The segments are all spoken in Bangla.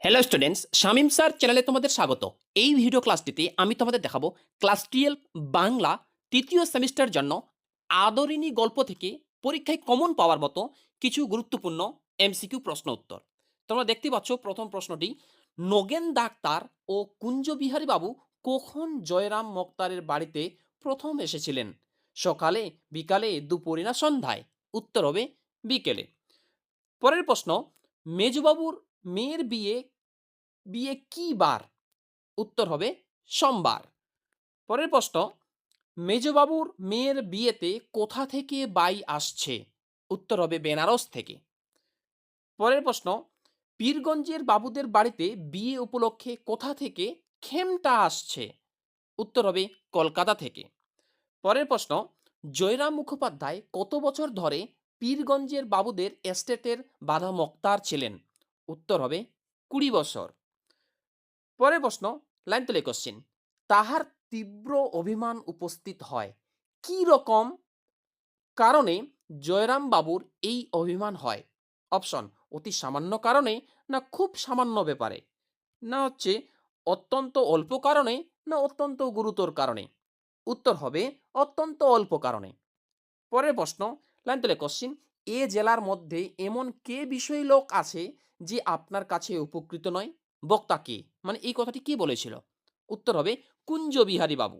হ্যালো স্টুডেন্টস, শামিম স্যার চ্যানেলে তোমাদের স্বাগত। এই ভিডিও ক্লাসটিতে আমি তোমাদের দেখাবো ক্লাস 12 বাংলা তৃতীয় সেমিস্টার জন্য আদরিনী গল্প থেকে পরীক্ষায় কমন পাওয়ার মতো কিছু গুরুত্বপূর্ণ এমসিকিউ প্রশ্ন উত্তর। তোমরা দেখতে পাচ্ছ প্রথম প্রশ্নটি, নগেন ডাক্তার ও কুঞ্জবিহারী বাবু কখন জয়রাম মোক্তারের বাড়িতে প্রথম এসেছিলেন? সকালে, বিকালে, দুপুরে না সন্ধ্যায়? উত্তর হবে বিকেলে। পরের প্রশ্ন, মেজবাবুর মেয়ের বিয়ে বিয়ে কি বার? উত্তর হবে সোমবার। পরের প্রশ্ন, মেজবাবুর মেয়ের বিয়েতে কোথা থেকে বাই আসছে? উত্তর হবে বেনারস থেকে। পরের প্রশ্ন, পীরগঞ্জের বাবুদের বাড়িতে বিয়ে উপলক্ষে কোথা থেকে খেমটা আসছে? উত্তর হবে কলকাতা থেকে। পরের প্রশ্ন, জয়রাম মুখোপাধ্যায় কত বছর ধরে পীরগঞ্জের বাবুদের এস্টেটের বাধা মোক্তার ছিলেন? উত্তর হবে 20 বছর। পরের প্রশ্ন, লাইন তুলে কোশ্চেন, তাহার তীব্র অভিমান উপস্থিত হয় কি রকম কারণে? জয়রাম বাবুর এই অভিমান হয়? অপশন, অতি সামান্য কারণে, না খুব সামান্য ব্যাপারে, না হচ্ছে অত্যন্ত অল্প কারণে, না অত্যন্ত গুরুতর কারণে? উত্তর হবে অত্যন্ত অল্প কারণে। পরের প্রশ্ন, লাইন তুলে কোশ্চেন, এ জেলার মধ্যে এমন কে বিষয়ী লোক আছে যে আপনার কাছে উপকৃত নয়? বক্তা কে, মানে এই কথাটি কে বলেছিল? উত্তর হবে কুঞ্জবিহারী বাবু।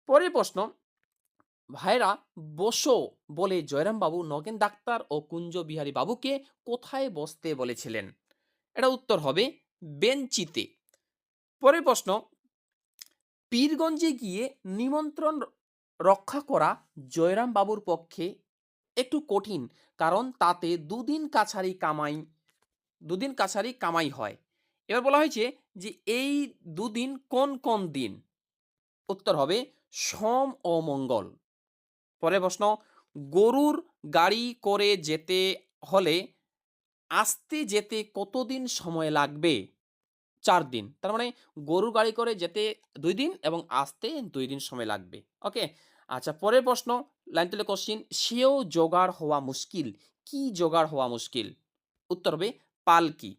পরের প্রশ্ন, ভাইরা বসো বলে জয়রাম বাবু নগেন ডাক্তার ও কুঞ্জবিহারী বাবুকে কোথায় বসতে বলেছিলেন? এটা উত্তর হবে বেঞ্চিতে। পরের প্রশ্ন, পীরগঞ্জে গিয়ে নিমন্ত্রণ রক্ষা করা জয়রাম বাবুর পক্ষে একটু কঠিন, কারণ তাতে দুদিন কাছারি কামাই হয়। এবার বলা হয়েছে যে এই দুদিন কোন কোন দিন? উত্তর হবে সোম ও মঙ্গল। পরের প্রশ্ন, গরুর গাড়ি করে যেতে হলে আসতে যেতে কতদিন সময় লাগবে? 4 দিন। তার মানে গরুর গাড়ি করে যেতে 2 দিন এবং আসতে 2 দিন সময় লাগবে। ওকে। আচ্ছা, পরের প্রশ্ন, লাইন তুলে কোশ্চিন, সেও জোগাড় হওয়া মুশকিল। কি জোগাড় হওয়া মুশকিল? উত্তর হবে পালকি।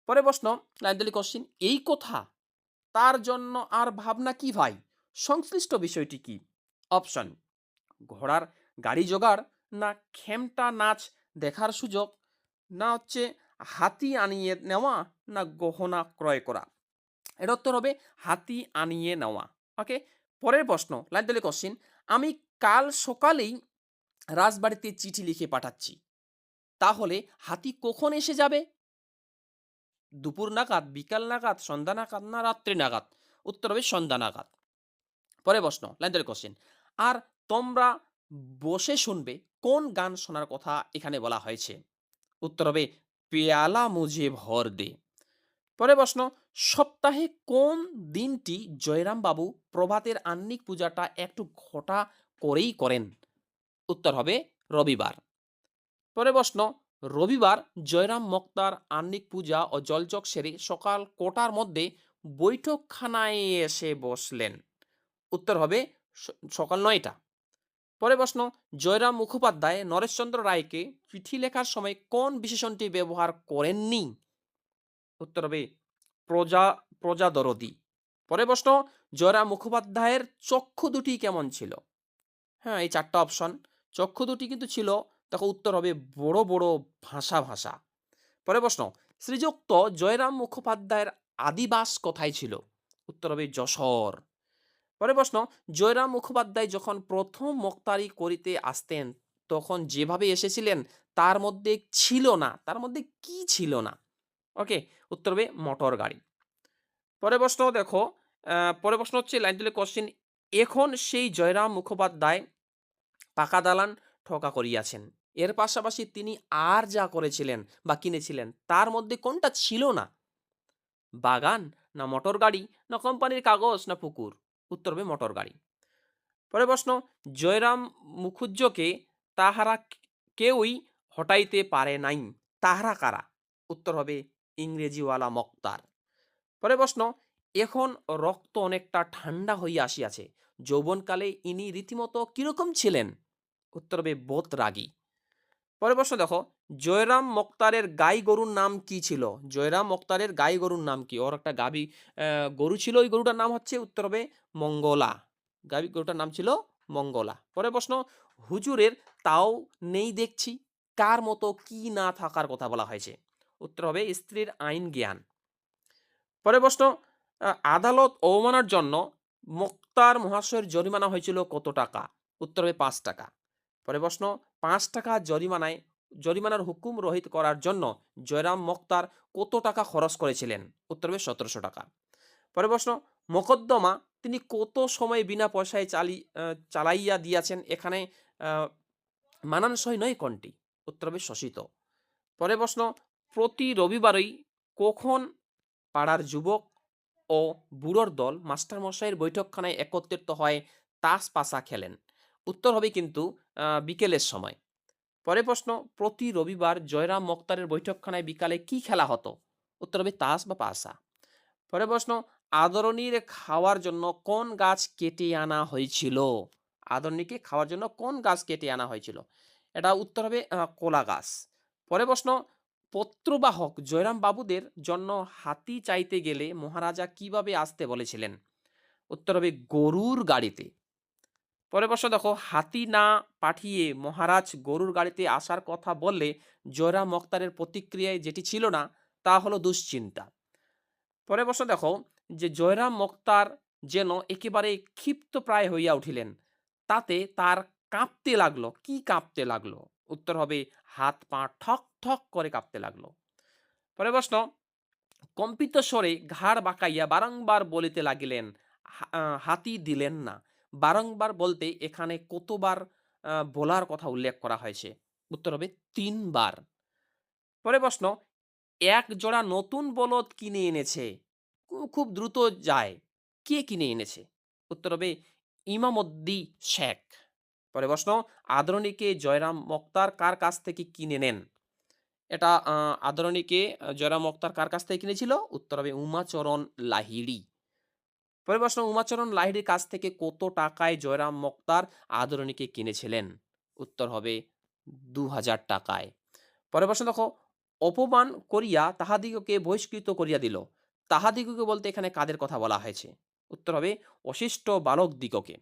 পরের প্রশ্ন, লাইন তুলে কোশ্চিন, এই কথা তার জন্য আর ভাবনা কি ভাই? সংশ্লিষ্ট বিষয়টি কি? অপশন, ঘোড়ার গাড়ি জোগাড়, না খেমটা নাচ দেখার সুযোগ, না হচ্ছে হাতি আনিয়ে নেওয়া, না গহনা ক্রয় করা? এর উত্তর হবে হাতি আনিয়ে নেওয়া। ওকে। পরের প্রশ্ন, লাইন তুলে কোশ্চিন, আমি কাল সকালেই রাজবাড়িতে চিঠি লিখে পাঠাচ্ছি, তাহলে হাতি কখন এসে যাবে? দুপুর নাগাদ, বিকাল নাগাদ, সন্ধ্যা নাগাদ, না রাত্রি নাগাদ? উত্তর হবে সন্ধ্যা নাগাদ। পরের প্রশ্ন, লাইন ধরে কোশ্চেন, আর তোমরা বসে শুনবে কোন গান শোনার কথা এখানে বলা হয়েছে? উত্তর হবে পেয়ালা মুঝে ভর দে। পরের প্রশ্ন, সপ্তাহে কোন দিনটি জয়রাম বাবু প্রভাতের আহ্নিক পূজাটা একটু ঘটা করেই করেন? উত্তর হবে রবিবার। পরের প্রশ্ন, রবিবার জয়রাম মোক্তার আহ্নিক পূজা ও জলযোগ সেরে সকাল কটার মধ্যে বৈঠকখানায় এসে বসলেন? উত্তর হবে সকাল 9টা। পরের প্রশ্ন, জয়রাম মুখোপাধ্যায় নরেশচন্দ্র রায়কে চিঠি লেখার সময় কোন বিশেষণটি ব্যবহার করেননি? উত্তর হবে প্রজা প্রজাদরদি। পরের প্রশ্ন, জয়রাম মুখোপাধ্যায়ের চক্ষু দুটি কেমন ছিল? হ্যাঁ, এই 4টা অপশন, চক্ষু দুটি কিন্তু ছিল, দেখো উত্তর হবে বড় বড় ভাষা ভাষা। পরের প্রশ্ন, শ্রীযুক্ত জয়রাম মুখোপাধ্যায়ের আদিবাস কোথায় ছিল? উত্তর হবে যশোর। পরের প্রশ্ন, জয়রাম মুখোপাধ্যায় যখন প্রথম মোক্তারি করিতে আসতেন তখন যেভাবে এসেছিলেন তার মধ্যে ছিল না, তার মধ্যে কি ছিল না? ওকে, উত্তর হবে মোটর গাড়ি। পরের প্রশ্ন দেখো, পরের প্রশ্ন হচ্ছে লাইন তুলে কোশ্চেন, এখন সেই জয়রাম মুখোপাধ্যায় পাকা দালান ঠকা করিয়াছেন, এর পাশাপাশি তিনি আর যা করেছিলেন বা কিনেছিলেন তার মধ্যে কোনটা ছিল না? বাগান, না মোটর গাড়ি, না কোম্পানির কাগজ, না পুকুর? উত্তর হবে মোটর গাড়ি। পরের প্রশ্ন, জয়রাম মুখুজ্জকে তাহারা কেউই হটাইতে পারে নাই, তাহারা কারা? উত্তর হবে ইংরেজিওয়ালা মক্তার। পরের প্রশ্ন, এখন রক্ত অনেকটা ঠান্ডা হইয়া আসিয়াছে, যৌবনকালে ইনি রীতিমতো কিরকম ছিলেন? উত্তর হবে বোত রাগী। পরের প্রশ্ন দেখো, জয়রাম মোক্তারের গাই গরুর নাম কি ছিল? জয়রাম মোক্তারের গাই গরুর নাম কি? ওর একটা গাভী গরু ছিল, ওই গরুটার নাম হচ্ছে উত্তর হবে মঙ্গলা। গাভী গরুটার নাম ছিল মঙ্গলা। পরের প্রশ্ন, হুজুরের তাও নেই দেখছি, কার মতো কি না থাকার কথা বলা হয়েছে? উত্তর হবে স্ত্রীর আইন জ্ঞান। পরের প্রশ্ন, আদালত অবমাননার জন্য মোক্তার মহাশয়ের জরিমানা হয়েছিল কত টাকা? উত্তর হবে ৫ টাকা। পরের প্রশ্ন, ৫ টাকা জরিমানার হুকুম রহিত করার জন্য জয়রাম মোক্তার কত টাকা খরচ করেছিলেন? উত্তর হবে ১৭০০ টাকা। পরের প্রশ্ন, মোকদ্দমা তিনি কত সময় বিনা পয়সায় চালাইয়া দিয়াছেন? এখানে আহ, মানানসই নয় কোনটি? উত্তর হবে শোষিত। পরের প্রশ্ন, প্রতি রবিবারই কখন পাড়ার যুবক ও বুড়োর দল মাস্টারমশাইয়ের বৈঠকখানায় একত্রিত হয় তাস পাশা খেলেন? উত্তর হবে কিন্তু বিকেলের সময়। পরের প্রশ্ন, প্রতি রবিবার জয়রাম মোক্তারের বৈঠকখানায় বিকালে কি খেলা হতো? উত্তর হবে তাস বা পাশা। পরের প্রশ্ন, আদরণীর খাওয়ার জন্য কোন গাছ কেটে আনা হয়েছিল? আদরণীকে খাওয়ার জন্য কোন গাছ কেটে আনা হয়েছিল? এটা উত্তর হবে কোলা গাছ। পরের প্রশ্ন, পত্রবাহক জয়রাম বাবুদের জন্য হাতি চাইতে গেলে মহারাজা কিভাবে আসতে বলেছিলেন? উত্তর হবে গরুর গাড়িতে। পরের প্রশ্ন দেখো, হাতি না পাঠিয়ে মহারাজ গরুর গাড়িতে আসার কথা বললে জয়রাম মোক্তারের প্রতিক্রিয়ায় যেটি ছিল না তা হলো দুশ্চিন্তা। পরের প্রশ্ন দেখো, যে জয়রাম মোক্তার যেন একেবারে ক্ষিপ্ত প্রায় হইয়া উঠিলেন, তাতে তার কাঁপতে লাগলো। কি কাঁপতে লাগলো? উত্তর হবে হাত পা ঠক ঠক করে কাঁপতে লাগলো। পরের প্রশ্ন, কম্পিত স্বরে ঘাড় বাঁকাইয়া বারংবার বলিতে লাগিলেন, হাতি দিলেন না। বারংবার বলতে এখানে কতবার বলার কথা উল্লেখ করা হয়েছে? উত্তর হবে ৩ বার। পরের প্রশ্ন, এক জোড়া নতুন বলদ কিনে এনেছে, খুব দ্রুত যায়, কে কিনে এনেছে? উত্তর হবে ইমামদ্দি শেখ। পরে প্রশ্ন, আদরণীকে জয়রাম মোক্তার কার কাছ থেকে কিনে নেন? এটা আদরণীকে জয়রাম মোক্তার কার কাছ থেকে কিনেছিল? উত্তর হবে উমাচরণ লাহিড়ী। পরে প্রশ্ন, উমাচরণ লাহিড়ীর কাছ থেকে কত টাকায় জয়রাম মোক্তার আদরণীকে কিনেছিলেন? উত্তর হবে ২,০০০ টাকায়। পরের প্রশ্ন দেখো, অপমান করিয়া তাহাদিগকে বহিষ্কৃত করিয়া দিল। তাহাদিগকে বলতে এখানে কাদের কথা বলা হয়েছে? উত্তর হবে অশিষ্ট বালকদিগকে।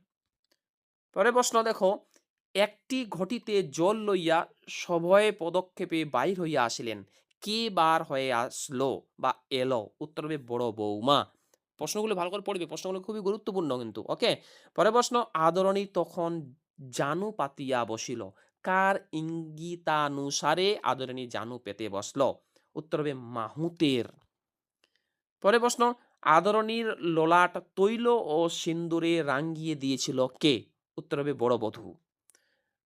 পরের প্রশ্ন দেখো, একটি ঘটিতে জল লইয়া সভয়ে পদক্ষেপে বাহির হইয়া আসিলেন, কে বার হয়ে আসলো বা এলো? উত্তর হবে বড় বৌমা। প্রশ্নগুলো ভালো করে পড়বে, প্রশ্নগুলো খুবই গুরুত্বপূর্ণ কিন্তু। ওকে, পরের প্রশ্ন, আদরণী তখন জানু পাতিয়া বসিল, কার ইঙ্গিতানুসারে আদরণী জানু পেতে বসলো? উত্তর হবে মাহুতের। পরের প্রশ্ন, আদরণীর ললাট তৈল ও সিন্দুরে রাঙ্গিয়ে দিয়েছিল কে? উত্তর হবে বড় বধূ।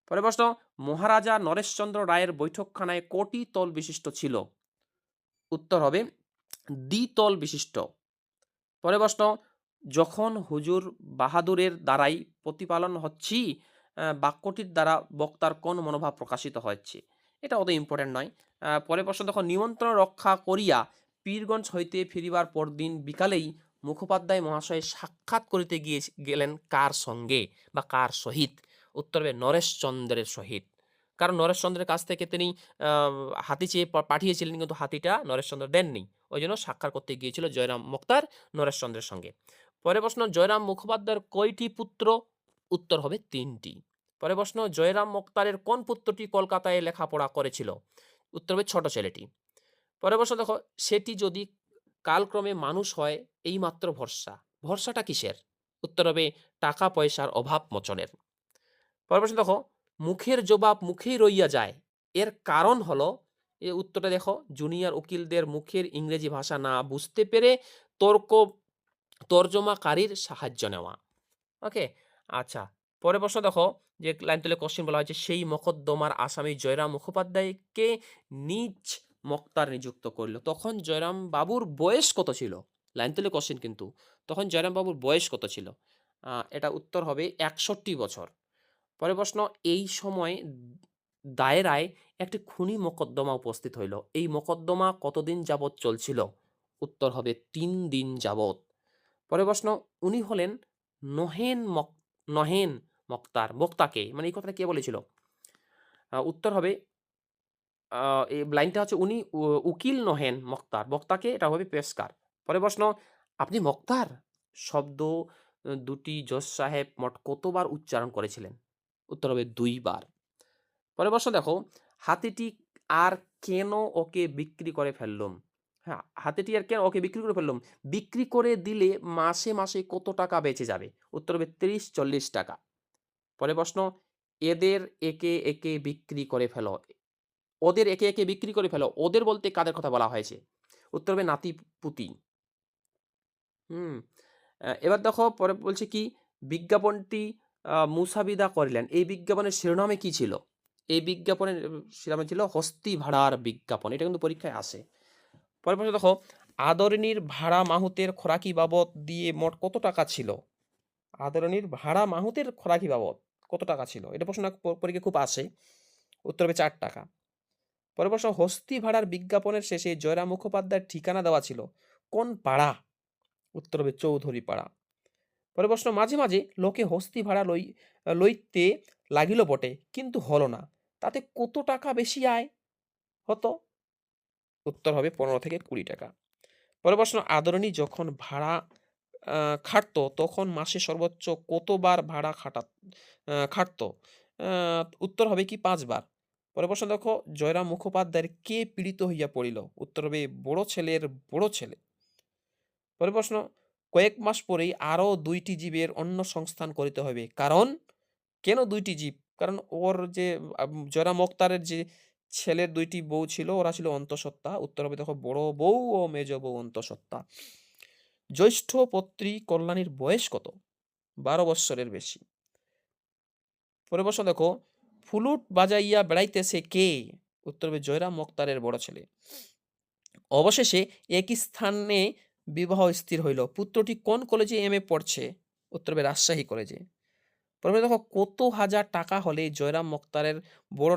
পরের প্রশ্ন, মহারাজা নরেশচন্দ্র রায়ের বৈঠকখানায় কটি তল বিশিষ্ট ছিল? উত্তর হবে দ্বিতল বিশিষ্ট। পরের প্রশ্ন, যখন হুজুর বাহাদুরের দ্বারাই প্রতিপালন হচ্ছি, বাক্যটির দ্বারা বক্তার কোন মনোভাব প্রকাশিত হচ্ছে? এটা অত ইম্পর্টেন্ট নয়। পরের প্রশ্ন দেখো, নিমন্ত্রণ রক্ষা করিয়া পীরগঞ্জ হইতে ফিরিবার পরদিন বিকালেই মুখোপাধ্যায় মহাশয় সাক্ষাৎ করিতে গেলেন কার সঙ্গে বা কার সহিত? উত্তর হবে নরেশচন্দ্রের সহিত। কারণ নরেশচন্দ্রের কাছ থেকে তিনি হাতি চেয়ে পাঠিয়েছিলেন, কিন্তু হাতিটা নরেশচন্দ্র দেননি। ওই জন্য সাক্ষাৎ করতে গিয়েছিল জয়রাম মোক্তার নরেশচন্দ্রের সঙ্গে। পরের প্রশ্ন, জয়রাম মুখোপাধ্যায়ের কয়টি পুত্র? উত্তর হবে ৩টি। পরের প্রশ্ন, জয়রাম মোক্তারের কোন পুত্রটি কলকাতায় লেখাপড়া করেছিল? উত্তর হবে ছোট ছেলেটি। পরের প্রশ্ন দেখো, সেটি যদি কালক্রমে মানুষ হয় এইমাত্র ভরসা, ভরসাটা কিসের? উত্তর হবে টাকা পয়সার অভাব মোচনের। পরের প্রশ্ন দেখো, মুখের জবাব মুখেই রইয়া যায়, এর কারণ হলো, এ উত্তরটা দেখো, জুনিয়র উকিলদের মুখের ইংরেজি ভাষা না বুঝতে পেরে তর্ক তর্জমাকারীর সাহায্য নেওয়া। ওকে, আচ্ছা। পরের প্রশ্ন দেখো, যে লাইন তুলে কোশ্চেন বলা হয়েছে, সেই মকদ্দমার আসামি জয়রাম মুখোপাধ্যায়কে নিজ মক্তার নিযুক্ত করল, তখন জয়রাম বাবুর বয়স কত ছিল? লাইন তুলে কোশ্চেন কিন্তু, তখন জয়রাম বাবুর বয়স কত ছিল? এটা উত্তর হবে ৬১ বছর। পরের প্রশ্ন, এই সময় দায়েরায় একটি খুনি মোকদ্দমা উপস্থিত হইল, এই মোকদ্দমা কতদিন যাবৎ চলছিল? উত্তর হবে ৩ দিন যাবৎ। পরের প্রশ্ন, উনি হলেন নহেন নহেন মোক্তার, মোক্তাকে মানে এই কথাটা কে বলেছিল? উত্তর হবে এই লাইনটা হচ্ছে উনি উকিল নহেন মক্তার। বক্তাকে এটা হবে পেশকার। পরের প্রশ্ন, আপনি মক্তার শব্দ দুটি জজ সাহেব মোট কতবার উচ্চারণ করেছিলেন? উত্তর হবে ২ বার। পরের প্রশ্ন দেখো, হাতিটি আর কেন ওকে বিক্রি করে ফেললুম? হ্যাঁ, হাতিটি আর কেন ওকে বিক্রি করে ফেললুম? বিক্রি করে দিলে মাসে, মাসে কত টাকা বেঁচে যাবে? উত্তর হবে ৩০-৪০ টাকা। পরের প্রশ্ন, এদের একে, একে বিক্রি করে ফেলো। ওদের একে, একে বিক্রি করে ফেলো। ওদের বলতে কাদের কথা বলা হয়েছে? উত্তর হবে নাতি-পুতি। হুম? এবার দেখো পরে বলছে কি? বিজ্ঞাপনটি মুসাবিদা করিলেন। এই বিজ্ঞাপনের শিরোনামে কি ছিল? এই বিজ্ঞাপনের শিরোনামে ছিল হস্তি ভাড়ার বিজ্ঞাপন। এটা কিন্তু পরীক্ষায় আসে। পরের প্রশ্ন দেখো, আদরিণীর ভাড়া মাহুতের খোরাকি বাবদ দিয়ে মোট কত টাকা ছিল? আদরিণীর ভাড়া মাহুতের খোরাকি বাবদ কত টাকা ছিল? এটা প্রশ্ন পরীক্ষায় খুব আসে। উত্তর হবে ৪ টাকা। পরের প্রশ্ন, হস্তি ভাড়ার বিজ্ঞাপনের শেষে জয়রাম মুখোপাধ্যায়ের ঠিকানা দেওয়া ছিল কোন পাড়া? উত্তর হবে চৌধুরী পাড়া। পরের প্রশ্ন, মাঝে মাঝে লোকে হস্তি ভাড়া লইতে লাগিল বটে, কিন্তু হলো না, তাতে কত টাকা বেশি আয় হতো? উত্তর হবে ১৫ থেকে ২০ টাকা। পরের প্রশ্ন, আদরণী যখন ভাড়া খাটতো তখন মাসে সর্বোচ্চ কতবার ভাড়া খাটতো? উত্তর হবে কি ৫ বার। পরের প্রশ্ন দেখো, জয়রাম মুখোপাধ্যায়ের কে পীড়িত হইয়া পড়িল? উত্তর হবে বড় ছেলের বড় ছেলে। পরের প্রশ্ন, কয়েক মাস পরেই আরও ২টি জীবের অন্য সংস্থান করিতে হইবে, কারণ? কেন ২টি জীব? কারণ ওর যে জয়রাম মোক্তারের যে ছেলের ২টি বউ ছিল, ওরা ছিল অন্তঃসত্ত্বা। উত্তর হবে দেখো বড় বউ ও মেজ বউ অন্তঃসত্ত্বা। জ্যৈষ্ঠ পত্রী কল্যাণীর বয়স কত? ১২ বৎসরের বেশি। পরের প্রশ্ন দেখো, ফুলুট বাজাইয়া বেড়াইতেছে কে? উত্তর হবে জয়রাম মোক্তারের বড় ছেলে। অবশেষে একই স্থানে বিবাহ স্থির হইল। পুত্রটি কোন কলেজে এম.এ পড়ছে? উত্তর হবে রাজশাহী কলেজে। প্রথমে দেখো, কত হাজার টাকা হলে জয়রাম মোক্তারের বড়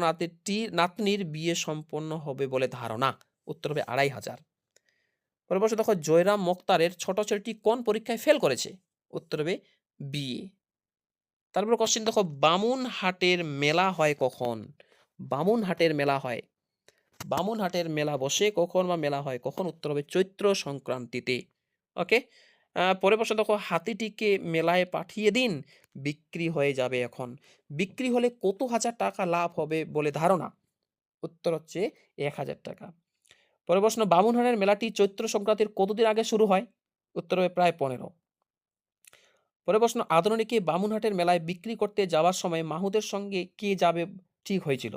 নাতনির বিয়ে সম্পন্ন হবে বলে ধারণা? উত্তর হবে ২৫০০। পরের প্রশ্ন দেখো, জয়রাম মোক্তারের ছোট ছেলেটি কোন পরীক্ষায় ফেল করেছে? উত্তর হবে বিএ। তারপর কোশ্চেন দেখো, বামুনহাটের মেলা হয় কখন? বামুনহাটের মেলা হয়, বামুনহাটের মেলা বসে কখন বা মেলা হয় কখন? উত্তর হবে চৈত্র সংক্রান্তিতে। ওকে। পরের প্রশ্ন দেখো, হাতিটিকে মেলায় পাঠিয়ে দিন, বিক্রি হয়ে যাবে এখন। বিক্রি হলে কত হাজার টাকা লাভ হবে বলে ধারণা? উত্তর হচ্ছে ১,০০০ টাকা। পরের প্রশ্ন, বামুনহাটের মেলাটি চৈত্র সংক্রান্তির কতদিন আগে শুরু হয়? উত্তর হবে প্রায় ১৫। পরের প্রশ্ন, আদরণীকে বামুনহাটের মেলায় বিক্রি করতে যাওয়ার সময় মাহুদের সঙ্গে কে যাবে ঠিক হয়েছিল?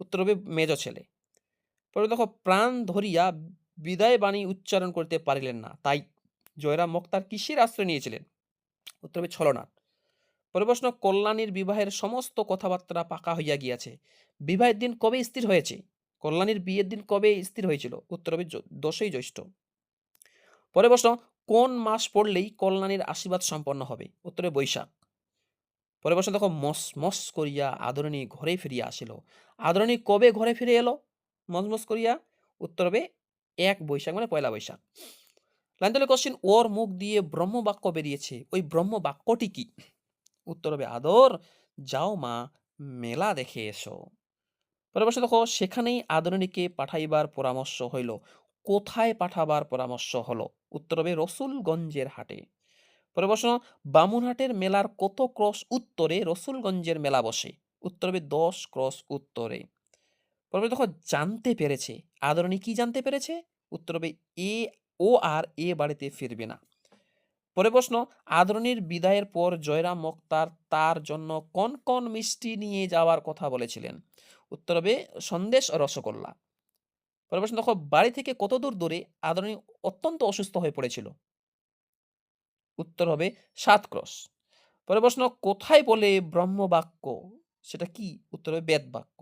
উত্তর হবে মেজ ছেলে। পরে দেখো, প্রাণ ধরিয়া বিদায় বাণী উচ্চারণ করতে পারিলেন না, তাই জয়রাম মোক্তার কিসের আশ্রয় নিয়েছিলেন? উত্তর হবে ছলনার। পরে প্রশ্ন, কল্যাণীর বিবাহের সমস্ত কথাবার্তা পাকা হইয়া গিয়াছে, বিবাহের দিন কবে স্থির হয়েছে? কল্যাণীর বিয়ের দিন কবে স্থির হয়েছিল? উত্তর হবে ১০ই জ্যৈষ্ঠ। পরে প্রশ্ন, কোন মাস পড়লেই কল্যাণীর আশীর্বাদ সম্পন্ন হবে? উত্তরে বৈশাখ। পরে প্রশ্ন দেখো, মস মস করিয়া আদরণী ঘরে ফিরিয়া আসিল। আদরণী কবে ঘরে ফিরে এলো মসমস করিয়া? উত্তর হবে ১ বৈশাখ, মানে পয়লা বৈশাখ। লাইন তাহলে কোশ্চেন, ওর মুখ দিয়ে ব্রহ্মবাক্য বেরিয়েছে, ওই ব্রহ্মবাক্যটি কি? উত্তর হবে আদর, যাও মা মেলা দেখে এসো। পরে প্রশ্ন দেখো, সেখানেই আদরণীকে পাঠাইবার পরামর্শ হইল, কোথায় পাঠাবার পরামর্শ হলো? উত্তর হবে রসুলগঞ্জের হাটে। পরে প্রশ্ন, বামুনহাটের মেলার কত ক্রস উত্তরে রসুলগঞ্জের মেলা বসে? উত্তর হবে ১০ ক্রস উত্তরে। পরে দেখো, জানতে পেরেছে, আদরণী কি জানতে পেরেছে? উত্তর হবে এ ও আর এ বাড়িতে ফিরবে না। পরে প্রশ্ন, আদরণীর বিদায়ের পর জয়রাম মোক্তার তার জন্য কোন কোন মিষ্টি নিয়ে যাওয়ার কথা বলেছিলেন? উত্তর হবে সন্দেশ ও রসগোল্লা। পরে প্রশ্ন দেখো, বাড়ি থেকে কত দূর দূরে আদরণী অত্যন্ত অসুস্থ হয়ে পড়েছিল? উত্তর হবে ৭ ক্রস। পরের প্রশ্ন, কোথায় বলে ব্রহ্মবাক্য, সেটা কি? উত্তর হবে বেদ বাক্য।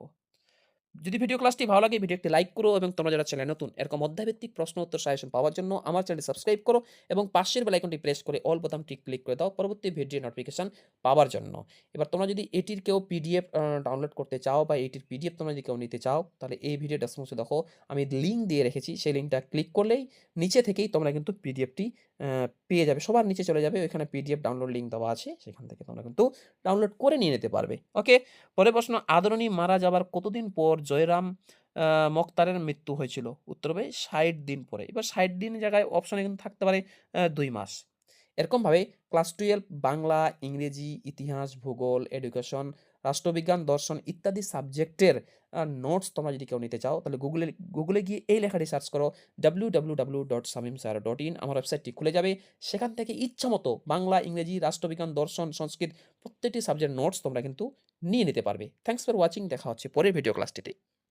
যদি ভিডিও ক্লাসটি ভালো লাগে, ভিডিও একটি লাইক করো, এবং তোমরা যারা চ্যানেলে নতুন এরকম অধ্যায়ভিত্তিক প্রশ্ন উত্তর সাজেশন পাওয়ার জন্য আমার চ্যানেলটি সাবস্ক্রাইব করো, এবং পাশের বেল আইকনটি প্রেস করে অল বোতামটি ক্লিক করে দাও পরবর্তী ভিডিও নোটিফিকেশন পাওয়ার জন্য। এবার তোমরা যদি এটির কেউ পিডিএফ ডাউনলোড করতে চাও, বা এটির পিডিএফ তোমরা যদি কেউ নিতে চাও, তাহলে এই ভিডিও ডেসক্রিপশনে দেখো আমি লিঙ্ক দিয়ে রেখেছি, সেই লিঙ্কটা ক্লিক করলেই নিচে থেকেই তোমরা কিন্তু পিডিএফটি পেয়ে যাবে। সবার নিচে চলে যাবে, ওইখানে পিডিএফ ডাউনলোড লিঙ্ক দেওয়া আছে, সেখান থেকে তোমরা কিন্তু ডাউনলোড করে নিয়ে নিতে পারবে। ওকে। পরের প্রশ্ন, আদরণী মারা যাবার কতদিন পর জয়রাম মোক্তারের মৃত্যু হয়েছিল? উত্তর হবে ৬০ দিন পরে। এবার ৬০ দিনের জায়গায় অপশনে কিন্তু থাকতে পারে ২ মাস। এরকমভাবে ক্লাস 12 বাংলা, ইংরেজি, ইতিহাস, ভূগোল, এডুকেশন, রাষ্ট্রবিজ্ঞান, দর্শন ইত্যাদি সাবজেক্টের নোটস তোমরা যদি কেউ নিতে চাও তাহলে গুগলে গিয়ে এই লেখাটি সার্চ করো www.samimsir.in। আমার ওয়েবসাইটটি খুলে যাবে। সেখান থেকে ইচ্ছামতো বাংলা, ইংরেজি, রাষ্ট্রবিজ্ঞান, দর্শন, সংস্কৃত প্রত্যেকটি সাবজেক্ট নোটস তোমরা কিন্তু নিয়ে নিতে পারবে। Thanks for watching. দেখা হচ্ছে পরের ভিডিও ক্লাসটিতে।